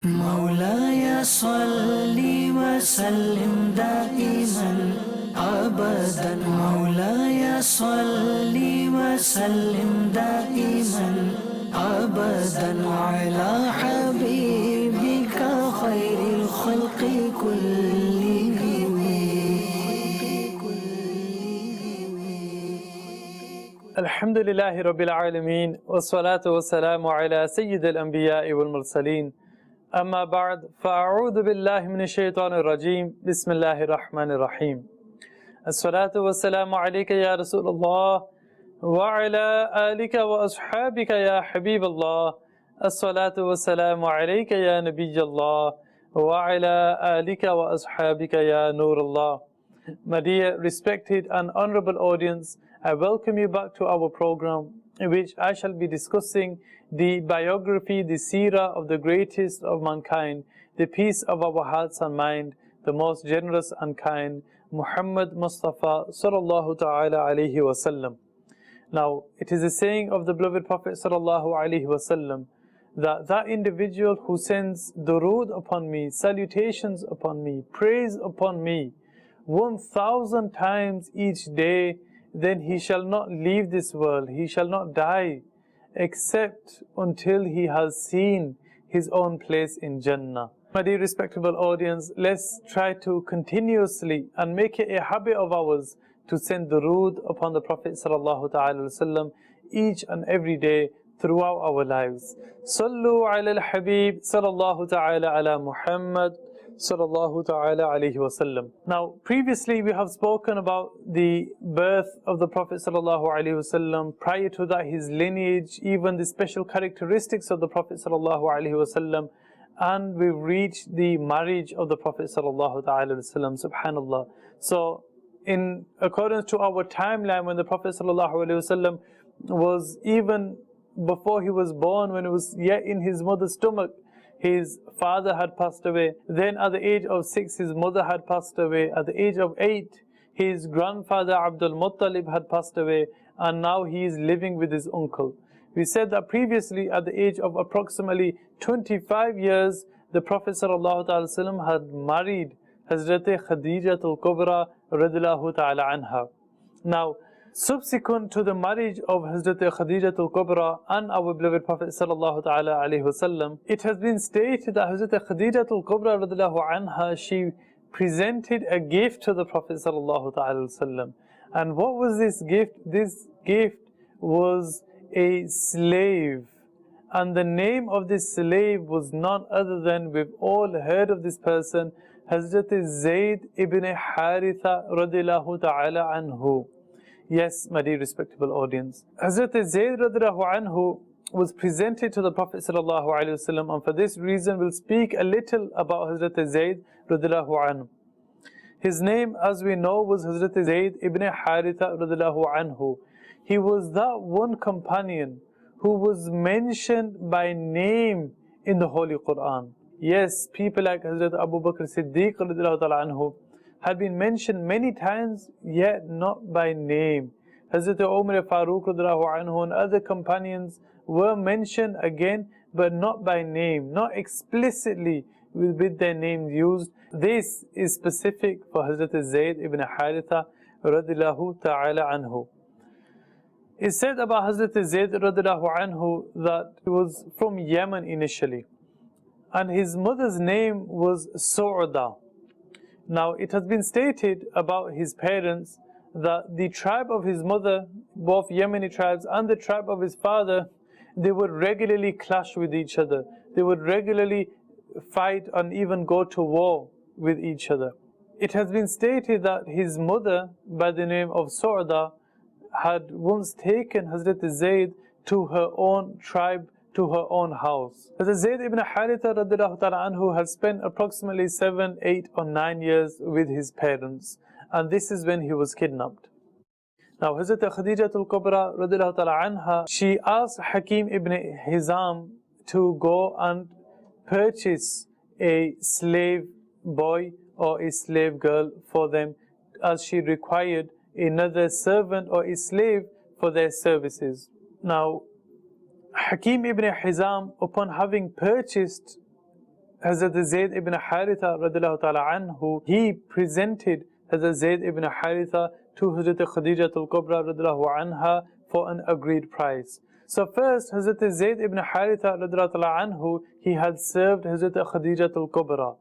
مولاي صل وسلم دائما أبدا مولاي صل وسلم دائما أبدا على حبيبك خير الخلق كلهم. الحمد لله رب العالمين والصلاة والسلام على سيد الأنبياء والمرسلين أما بعد فأعوذ بالله من الشيطان الرجيم بسم الله الرحمن الرحيم الصلاة والسلام عليك يا رسول الله وعلى آلك وأصحابك يا حبيب الله الصلاة والسلام عليك يا نبي الله وعلى آلك وأصحابك يا نور الله. My dear respected and honorable audience, I welcome you back to our program in which I shall be discussing the biography, the seerah of the greatest of mankind, the peace of our hearts and mind, the most generous and kind, Muhammad Mustafa sallallahu ta'ala alayhi wasallam. Now, it is a saying of the beloved Prophet sallallahu alayhi wasallam that individual who sends durood upon me, salutations upon me, praise upon me 1,000 times each day, then he shall not leave this world, he shall not die, except until he has seen his own place in Jannah. My dear respectable audience, let's try to continuously and make it a habit of ours to send durood upon the Prophet sallallahu ta'ala wasallam each and every day throughout our lives. Sallu ala al-Habib sallallahu ta'ala ala Muhammad sallallahu ta'ala alayhi wasallam. Now, previously we have spoken about the birth of the Prophet sallallahu alayhi wasallam. Prior to that, his lineage, even the special characteristics of the Prophet sallallahu alayhi wasallam, and we've reached the marriage of the Prophet sallallahu ta'ala wasallam. Subhanallah. So, in accordance to our timeline, when the Prophet sallallahu alayhi wasallam was, even before he was born, when he was yet in his mother's stomach, his father had passed away. Then at the age of 6, his mother had passed away. At the age of 8, his grandfather Abdul Muttalib had passed away. And now he is living with his uncle. We said that previously, at the age of approximately 25 years, the Prophet ﷺ had married Hazrat Khadija al-Kubra radhiyallahu ta'ala anha. Now, subsequent to the marriage of Hazrat Khadija al-Kubra and our beloved Prophet sallallahu ta'ala alayhi wasallam, it has been stated that Hazrat Khadija al-Kubra radhiyallahu anha, she presented a gift to the Prophet sallallahu ta'ala wasallam. And what was this gift? This gift was a slave. And the name of this slave was none other than, we've all heard of this person, Hazrat Zayd ibn Haritha radhiyallahu ta'ala anhu. Yes, my dear respectable audience. Hazrat Zayd radhiyallahu anhu was presented to the Prophet sallallahu alaihi wasallam, and for this reason we'll speak a little about Hazrat Zayd radhiyallahu anhu. His name, as we know, was Hazrat Zayd ibn Haritha radhiyallahu anhu. He was that one companion who was mentioned by name in the Holy Quran. Yes, people like Hazrat Abu Bakr Siddiq radhiyallahu ta'ala anhu had been mentioned many times, yet not by name. Hazrat Umar Farooq radhiyallahu anhu and other companions were mentioned again, but not by name, not explicitly with their names used. This is specific for Hazrat Zayd ibn Haritha radhiyallahu ta'ala anhu. It's said about Hazrat Zayd radhiyallahu anhu that he was from Yemen initially, and his mother's name was Su'da. Now, it has been stated about his parents that the tribe of his mother, both Yemeni tribes, and the tribe of his father, they would regularly clash with each other. They would regularly fight and even go to war with each other. It has been stated that his mother, by the name of Su'da, had once taken Hazrat Zayd to her own tribe, to her own house. Hazrat Zayd ibn Haritha radhiyallahu ta'ala anhu had spent approximately 7, 8 or 9 years with his parents, and this is when he was kidnapped. Now, Hazrat Khadija al-Kubra radhiyallahu ta'ala anha, she asked Hakim ibn Hizam to go and purchase a slave boy or a slave girl for them, as she required another servant or a slave for their services. Now, Hakim ibn Hizam, upon having purchased Hazrat Zayd ibn Haritha radiallahu ta'ala anhu, he presented Hazrat Zayd ibn Haritha to Hazrat Khadija al-Kubra radiallahu anha for an agreed price. So first, Hazrat Zayd ibn Haritha radiallahu ta'ala anhu, he had served Hazrat Khadija al-Kubra.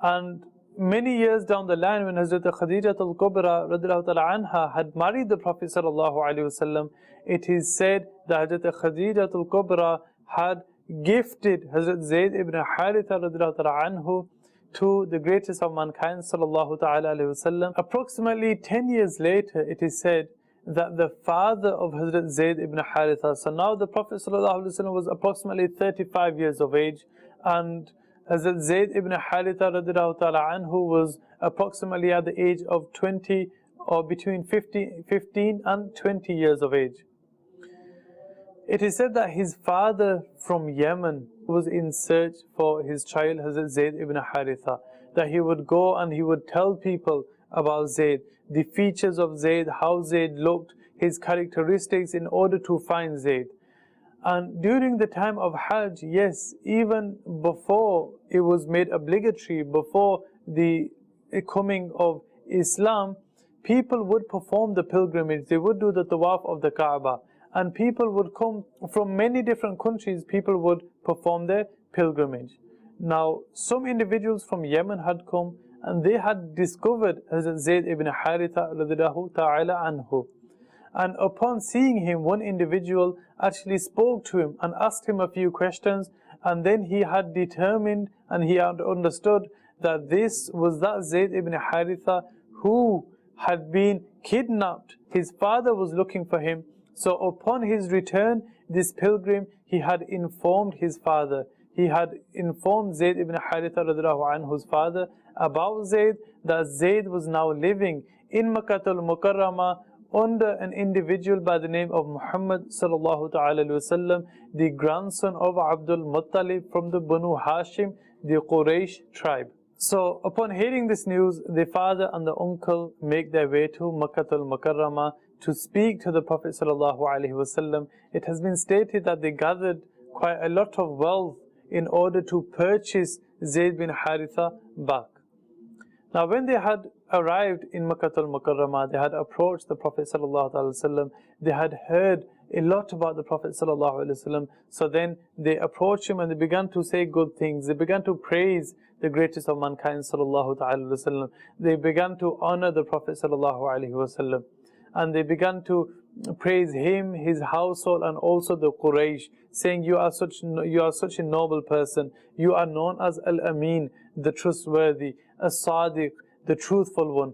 And many years down the line, when Hazrat Khadija al-Kubra radiallahu ta'ala anha had married the Prophet sallallahu alaihi wasallam, it is said that Hazrat Khadija al-Kubra had gifted Hazrat Zayd ibn Haritha radiallahu ta'ala anhu to the greatest of mankind sallallahu ta'ala alaihi wasallam. Approximately 10 years later, it is said that the father of Hazrat Zayd ibn Haritha, so now the Prophet sallallahu alaihi wasallam was approximately 35 years of age, and Hazrat Zayd ibn Haritha radiallahu ta'ala anhu was approximately at the age of 20 or between 15 and 20 years of age. It is said that his father from Yemen was in search for his child Hazrat Zayd ibn Haritha, that he would go and he would tell people about Zayd, the features of Zayd, how Zayd looked, his characteristics, in order to find Zayd. And during the time of Hajj, yes, even before it was made obligatory, before the coming of Islam, people would perform the pilgrimage, they would do the tawaf of the Kaaba. And people would come from many different countries, people would perform their pilgrimage. Now, some individuals from Yemen had come and they had discovered Hazrat Zayd ibn Haritha radiallahu ta'ala anhu. And upon seeing him, one individual actually spoke to him and asked him a few questions, and then he had determined and he had understood that this was that Zayd ibn Haritha who had been kidnapped. His father was looking for him. So upon his return, this pilgrim, he had informed his father. He had informed Zayd ibn Haritha radiallahu anhu's father about Zayd, that Zayd was now living in Makkah al-Mukarramah under an individual by the name of Muhammad sallallahu ta'ala alayhi wasallam, the grandson of Abdul Muttalib from the Banu Hashim, the Quraysh tribe. So upon hearing this news, the father and the uncle make their way to Makkah al-Mukarramah to speak to the Prophet sallallahu alaihi wasallam. It has been stated that they gathered quite a lot of wealth in order to purchase Zayd bin Haritha back. Now when they had arrived in Makkah al-Mukarramah, they had approached the Prophet sallallahu alaihi wasallam. They had heard a lot about the Prophet sallallahu alaihi wasallam. So then they approached him and they began to say good things. They began to praise the greatest of mankind sallallahu alaihi wasallam. They began to honor the Prophet sallallahu alaihi wasallam. And they began to praise him, his household, and also the Quraysh, saying, you are such a noble person. You are known as Al-Amin, the trustworthy, As-Sadiq, the truthful one.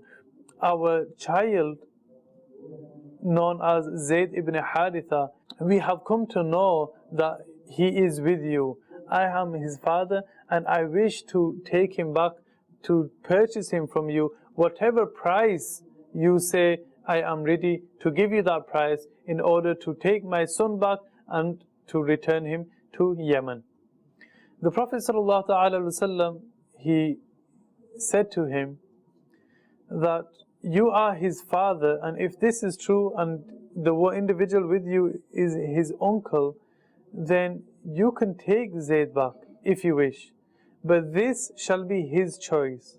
Our child, known as Zayd ibn Haritha, we have come to know that he is with you. I am his father, and I wish to take him back, to purchase him from you. Whatever price you say, I am ready to give you that price in order to take my son back and to return him to Yemen. The Prophet ﷺ, he said to him that you are his father, and if this is true and the individual with you is his uncle, then you can take Zayd back if you wish, but this shall be his choice.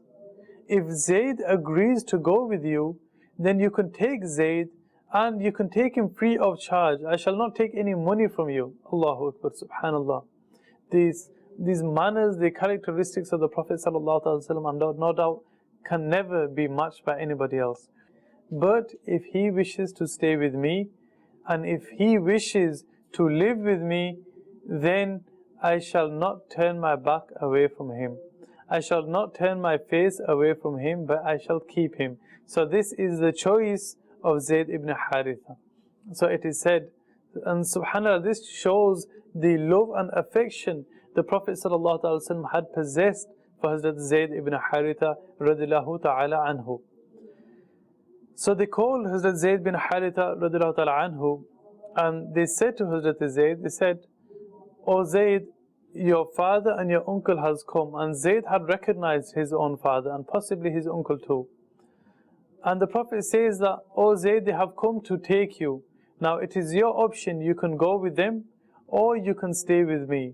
If Zayd agrees to go with you, then you can take Zayd and you can take him free of charge. I shall not take any money from you. Allahu Akbar, subhanallah. These manners, the characteristics of the Prophet ﷺ, no doubt can never be matched by anybody else. But if he wishes to stay with me, and if he wishes to live with me, then I shall not turn my back away from him. I shall not turn my face away from him, but I shall keep him. So this is the choice of Zayd ibn Haritha. So it is said, and subhanAllah, this shows the love and affection the Prophet ﷺ had possessed for Hazrat Zayd ibn Haritha radiallahu ta'ala anhu. So they called Hazrat Zayd bin Haritha radiallahu ta'ala anhu, and they said to Hazrat Zayd, they said, O Zayd, your father and your uncle has come. And Zayd had recognized his own father and possibly his uncle too. And the Prophet says that, O Zayd, they have come to take you. Now it is your option, you can go with them or you can stay with me.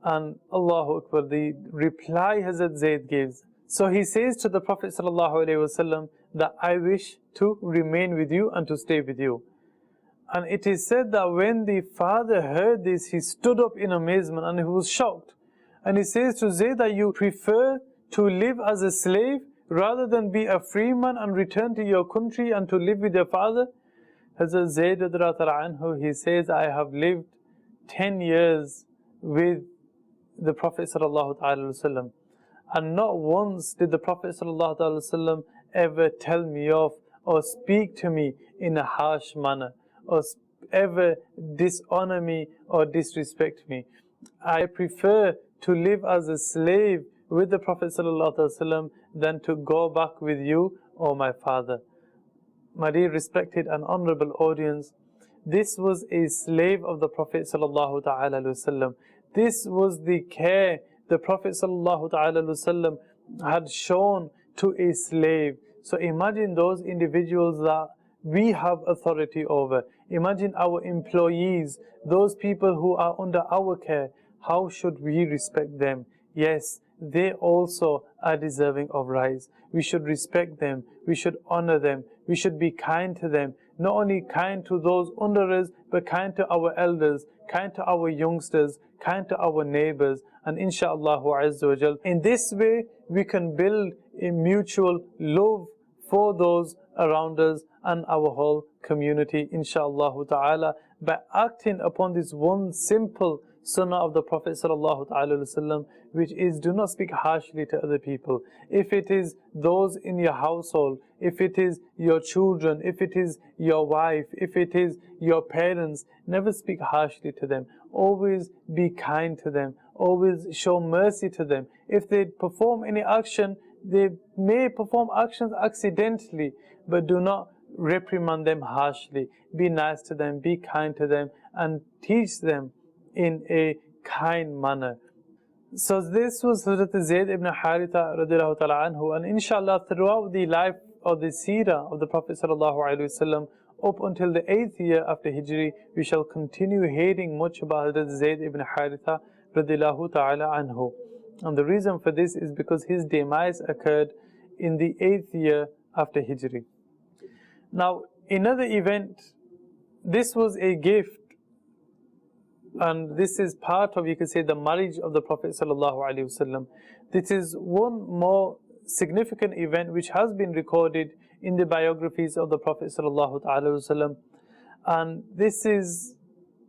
And Allahu Akbar, the reply Hazrat Zayd gives. So he says to the Prophet ﷺ that I wish to remain with you and to stay with you. And it is said that when the father heard this, he stood up in amazement and he was shocked. And he says to Zayd that you prefer to live as a slave rather than be a free man and return to your country and to live with your father. Hazrat Zayd anhu, he says, I have lived 10 years with the Prophet ﷺ, and not once did the Prophet ﷺ ever tell me off or speak to me in a harsh manner or ever dishonor me or disrespect me. I prefer to live as a slave with the Prophet ﷺ than to go back with you or my father. My dear respected and honorable audience, this was a slave of the Prophet ﷺ. This was the care the Prophet ﷺ had shown to a slave. So imagine those individuals that we have authority over. Imagine our employees, those people who are under our care. How should we respect them? Yes, they also are deserving of rights. We should respect them. We should honor them. We should be kind to them. Not only kind to those under us, but kind to our elders, kind to our youngsters, kind to our neighbors. And inshaAllah Azza wa Jal, in this way, we can build a mutual love for those around us and our whole community, inshaAllah ta'ala, by acting upon this one simple sunnah of the Prophet sallallahu alaihi wasallam, which is do not speak harshly to other people. If it is those in your household, if it is your children, if it is your wife, if it is your parents, never speak harshly to them. Always be kind to them. Always show mercy to them. If they perform any action, they may perform actions accidentally, but do not reprimand them harshly. Be nice to them, be kind to them, and teach them in a kind manner. So this was Hazrat Zayd ibn Haritha radiallahu ta'ala anhu, and inshallah throughout the life of the seerah of the Prophet sallallahu alaihi wasallam up until the 8th year after Hijri, we shall continue hearing much about Hazrat Zayd ibn Haritha radiallahu ta'ala anhu. And the reason for this is because his demise occurred in the 8th year after Hijri. Now, another event, this was a gift, and this is part of, you could say, the marriage of the Prophet sallallahu alaihi wasallam. This is one more significant event which has been recorded in the biographies of the Prophet sallallahu alaihi wasallam, and this is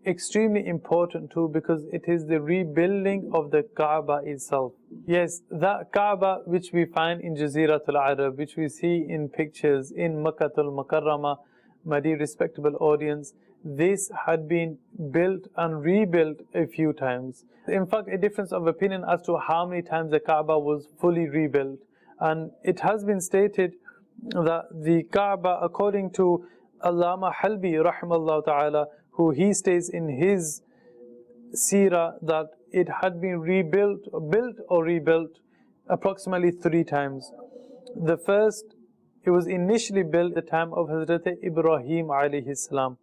extremely important too because it is the rebuilding of the Kaaba itself. Yes, that Kaaba which we find in Jaziratul Arab, which we see in pictures in Makkatul Mukarramah, my dear respectable audience, this had been built and rebuilt a few times. In fact, a difference of opinion as to how many times the Kaaba was fully rebuilt. And it has been stated that the Kaaba, according to Allama Halbi rahimallahu ta'ala, who he states in his seerah that it had been built or rebuilt approximately 3 times. The first, it was initially built at the time of Hazrat Ibrahim alayhi salam.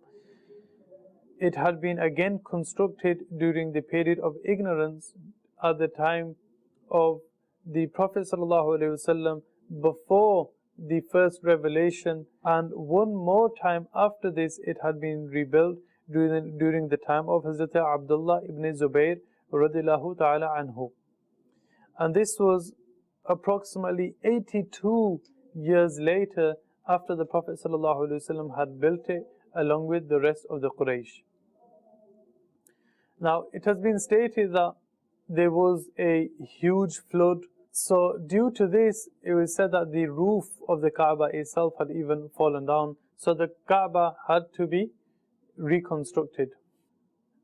It had been again constructed during the period of ignorance at the time of the Prophet sallallahu alaihi wasallam, before the first revelation, and one more time after this it had been rebuilt during the time of Hazrat Abdullah ibn Zubayr radiallahu ta'ala anhu. And this was approximately 82 years later after the Prophet sallallahu alaihi wasallam had built it along with the rest of the Quraysh. Now, it has been stated that there was a huge flood. So due to this, it was said that the roof of the Kaaba itself had even fallen down. So the Kaaba had to be reconstructed.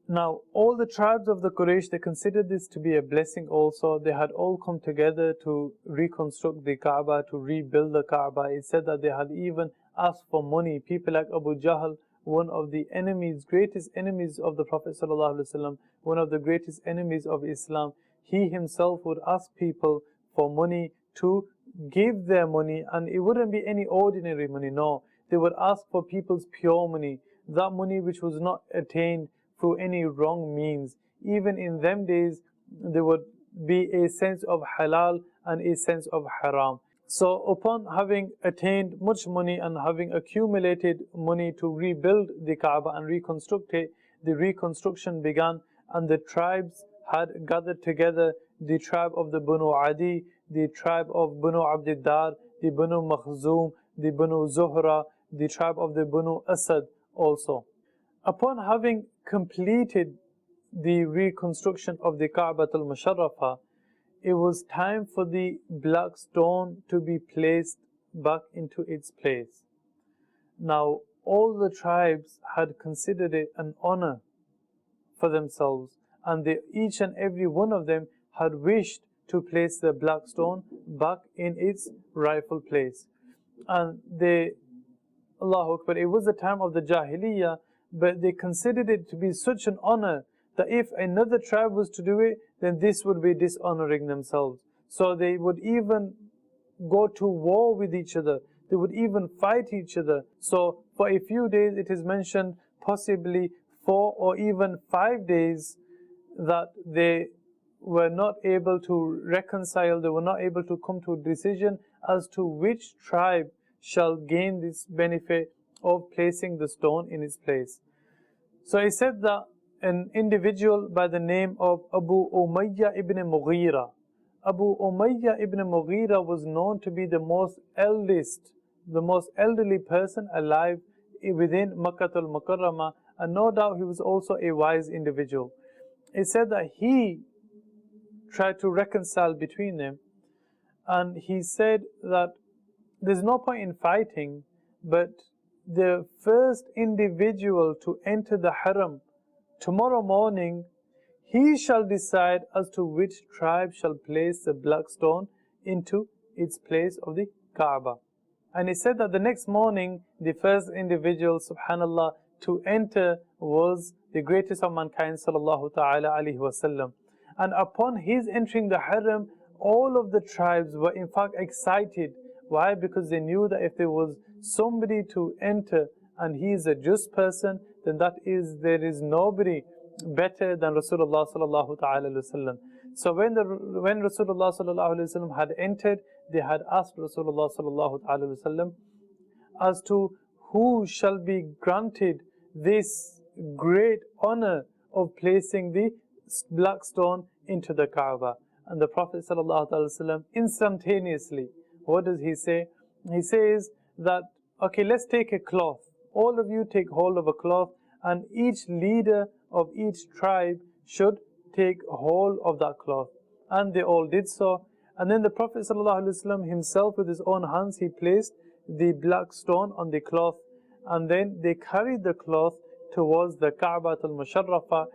Now, all the tribes of the Quraysh, they considered this to be a blessing also. They had all come together to reconstruct the Kaaba, to rebuild the Kaaba. It said that they had even asked for money. People like Abu Jahl, one of the enemies, greatest enemies of the Prophet ﷺ, one of the greatest enemies of Islam, he himself would ask people for money to give their money, and it wouldn't be any ordinary money, no. They would ask for people's pure money, that money which was not attained through any wrong means. Even in them days, there would be a sense of halal and a sense of haram. So upon having attained much money and having accumulated money to rebuild the Kaaba and reconstruct it, the reconstruction began, and the tribes had gathered together, the tribe of the Banu Adi, the tribe of Banu Abdiddar, the Banu Makhzum, the Banu Zuhra, the tribe of the Banu Asad also. Upon having completed the reconstruction of the Ka'batul Musharrafah, it was time for the black stone to be placed back into its place. Now, all the tribes had considered it an honor for themselves, and each and every one of them had wished to place the black stone back in its rightful place. And Allahu Akbar, it was the time of the Jahiliyyah, but they considered it to be such an honor that if another tribe was to do it, then this would be dishonoring themselves. So they would even go to war with each other. They would even fight each other. So for a few days, it is mentioned possibly 4 or even 5 days that they were not able to reconcile, they were not able to come to a decision as to which tribe shall gain this benefit of placing the stone in its place. So he said that an individual by the name of Abu Umayyah ibn Mughira. Abu Umayyah ibn Mughira was known to be the most elderly person alive within Makkah al-Mukarramah, and no doubt he was also a wise individual. It said that he tried to reconcile between them, and he said that there's no point in fighting, but the first individual to enter the haram tomorrow morning, he shall decide as to which tribe shall place the black stone into its place of the Kaaba. And he said that the next morning, the first individual, subhanallah, to enter was the greatest of mankind, sallallahu ta'ala alayhi wasallam. And upon his entering the haram, all of the tribes were in fact excited. Why? Because they knew that if there was somebody to enter and he is a just person, then there is nobody better than Rasulullah sallallahu ta'ala alayhi wasallam. So when Rasulullah sallallahu alayhi wasallam had entered, they had asked Rasulullah sallallahu ta'ala alayhi wasallam as to who shall be granted this great honor of placing the black stone into the Kaaba. And the Prophet sallallahu alaihi wasallam instantaneously, what does he say? He says that, okay, let's take a cloth. All of you take hold of a cloth, and each leader of each tribe should take hold of that cloth. And they all did so. And then the Prophet sallallahu alaihi wasallam himself, with his own hands, he placed the black stone on the cloth, and then they carried the cloth towards the Ka'batul Musharrafah.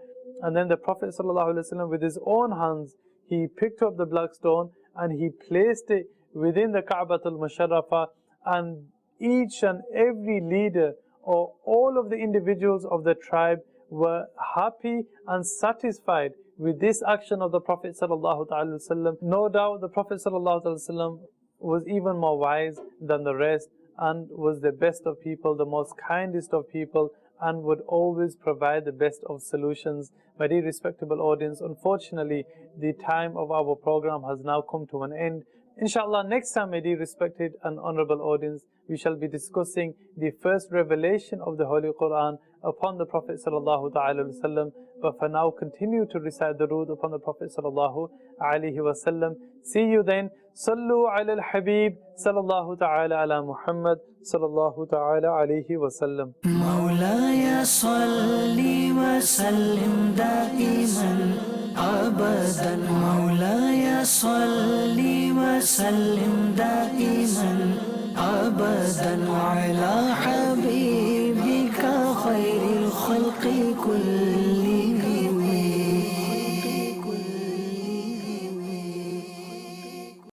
And then the Prophet ﷺ, with his own hands, he picked up the black stone and he placed it within the Ka'batul Musharrafah, and each and every leader or all of the individuals of the tribe were happy and satisfied with this action of the Prophet ﷺ. No doubt the Prophet ﷺ was even more wise than the rest and was the best of people, the most kindest of people, and would always provide the best of solutions. My dear respectable audience, unfortunately, the time of our program has now come to an end. Inshallah, next time, my dear respected and honorable audience, we shall be discussing the first revelation of the Holy Quran upon the Prophet sallallahu ta'ala alaihi wasallam. But for now, continue to recite the Durood upon the Prophet sallallahu alaihi wasallam. See you then. Sallu ala al-Habib sallallahu ta'ala ala Muhammad sallallahu ta'ala alaihi wasallam. مولاي صل وسلم دائما أبدا مولاي صل وسلم دائما أبدا على حبيبك خير الخلق كلهم